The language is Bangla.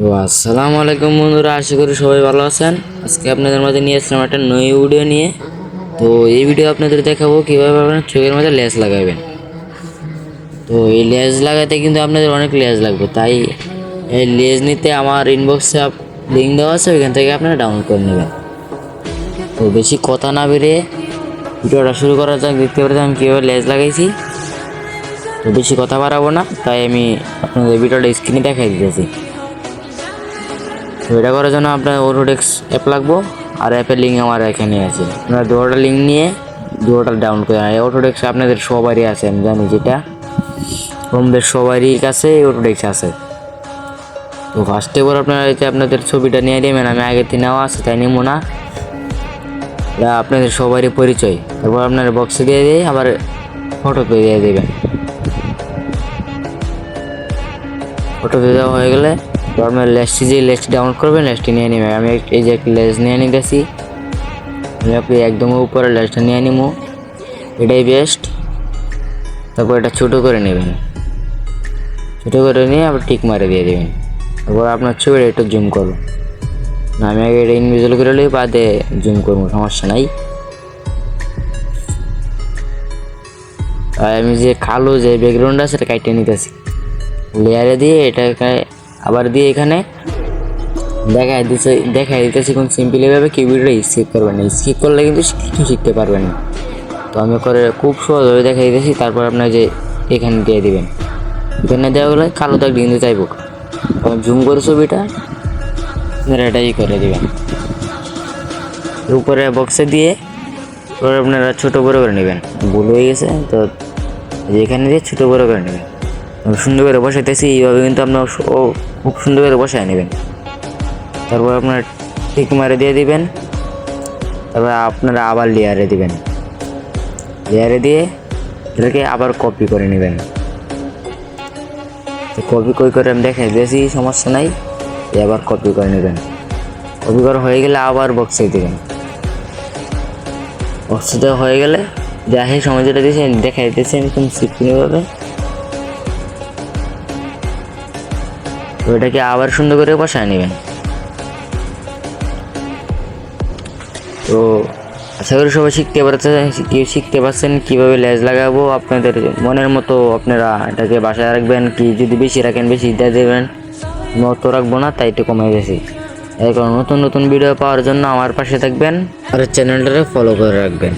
তো আসসালামু আলাইকুম বন্ধুরা, আশা করি সবাই ভালো আছেন। আজকে আপনাদের মাঝে নিয়ে আসলাম একটা নই ভিডিও নিয়ে। তো এই ভিডিও আপনাদের দেখাবো কীভাবে আপনার চোখের মধ্যে লেন্স লাগাবেন। তো এই লেন্স লাগাতে কিন্তু আপনাদের অনেক লেন্স লাগবে, তাই এই লেন্স নিতে আমার ইনবক্সে লিঙ্ক দেওয়া আছে, ওইখান থেকে আপনারা ডাউনলোড করে নেবেন। তো বেশি কথা না বেরিয়ে ভিডিওটা শুরু করা যাক। দেখতে পাচ্ছেন আমি কীভাবে লেন্স লাগাইছি। তো বেশি কথা বাড়াবো না, তাই আমি আপনাদের ভিডিওটা স্ক্রিনে দেখাই দিতেছি। তো এটা করার জন্য আপনার অটোডেস্ক অ্যাপ লাগবো, আর অ্যাপের লিঙ্ক আমার এখানে আছে। আপনারা দুটোটা লিঙ্ক নিয়ে দুটোটা ডাউনলোড করে অটোডেস্ক আপনাদের সবারই আছে, আমি জানি, যেটা হোমদের সবারই কাছে অটোডেস্ক আছে। তো ফার্স্টে এবার আপনারা আপনাদের ছবিটা নিয়ে নেবেন। আমি আগের থেকে নেওয়া আছে তাই নেবো না, এটা আপনাদের সবারই পরিচয়। তারপর আপনার বক্সে দিয়ে দিয়ে আবার ফটোতে দিয়ে দেবেন। ফটোতে দেওয়া হয়ে গেলে আপনার লেসটি যে লেসটি ডাউনলোড করবেন, লেসটি নিয়ে নেবেন। আমি এই যে লেস নিয়ে নিতেছি, আপনি একদম উপরে লেসটা নিয়ে নিব, এটাই বেস্ট। তারপর এটা ছোটো করে নেবেন, ছোটো করে নিয়ে আবার টিক মারে দিয়ে দেবেন। তারপর আপনার ছবিটা একটু জুম করবো না, আমি আগে এটা ইনভিজিবল করে নিই, বাদে জুম করবো, সমস্যা নাই। আর আমি যে কালো যে ব্যাকগ্রাউন্ড আছে সেটা কাটিয়ে নিতেছি, লেয়ারে দিয়ে এটাকে আবার দিয়ে এখানে দেখাই দিতেছি কোন সিম্পলিভাবে কিবোর্ডে স্কিপ করবেন না। স্কিপ করলে কিন্তু কিছু শিখতে পারবেন না। তো আমি করে খুব সহজভাবে দেখাই দিতেছি। তারপর আপনার যে এখানে দিয়ে দিবেন, এখানে দেওয়া গেলে কালো দাগ দিতে চাইব, তখন জুম করে ছবিটা আপনারা এটাই করে দিবেন। উপরে বক্সে দিয়ে পরে আপনারা ছোটো বড়ো করে নেবেন। ভুল হয়ে গেছে তো এখানে দিয়ে ছোটো বড়ো করে নেবেন। সুন্দর করে বসাইতেছি এইভাবে, কিন্তু আপনার খুব সুন্দর করে বসায় নেবেন। তারপর আপনার টিক মারে দিয়ে দিবেন। তারপর আপনারা আবার লেয়ারে দিবেন, লেয়ারে দিয়ে এটাকে আবার কপি করে নেবেন। তো কপি করে আমি দেখাই দিয়েছি, সমস্যা নাই। আবার কপি করে নেবেন। কপি করা হয়ে গেলে আবার বক্সে দেবেন। বক্সে দেওয়া হয়ে গেলে যাই সময় যেটা দিয়েছি দেখাই দিতেছি আমি কোন সিম্পলিভাবে। তো এটাকে আবার সুন্দর করে বসায় নেবেন। তো আশা করি সবাই শিখতে পারছেন কীভাবে লেজ লাগাবো আপনাদের মনের মতো। আপনারা এটাকে বাসায় রাখবেন, কি যদি বেশি রাখেন বেশি দিয়ে দেবেন, মত রাখবো না, তাই একটু কমাই গেছি। এরকম নতুন নতুন ভিডিও পাওয়ার জন্য আমার পাশে থাকবেন আর চ্যানেলটাকে ফলো করে রাখবেন।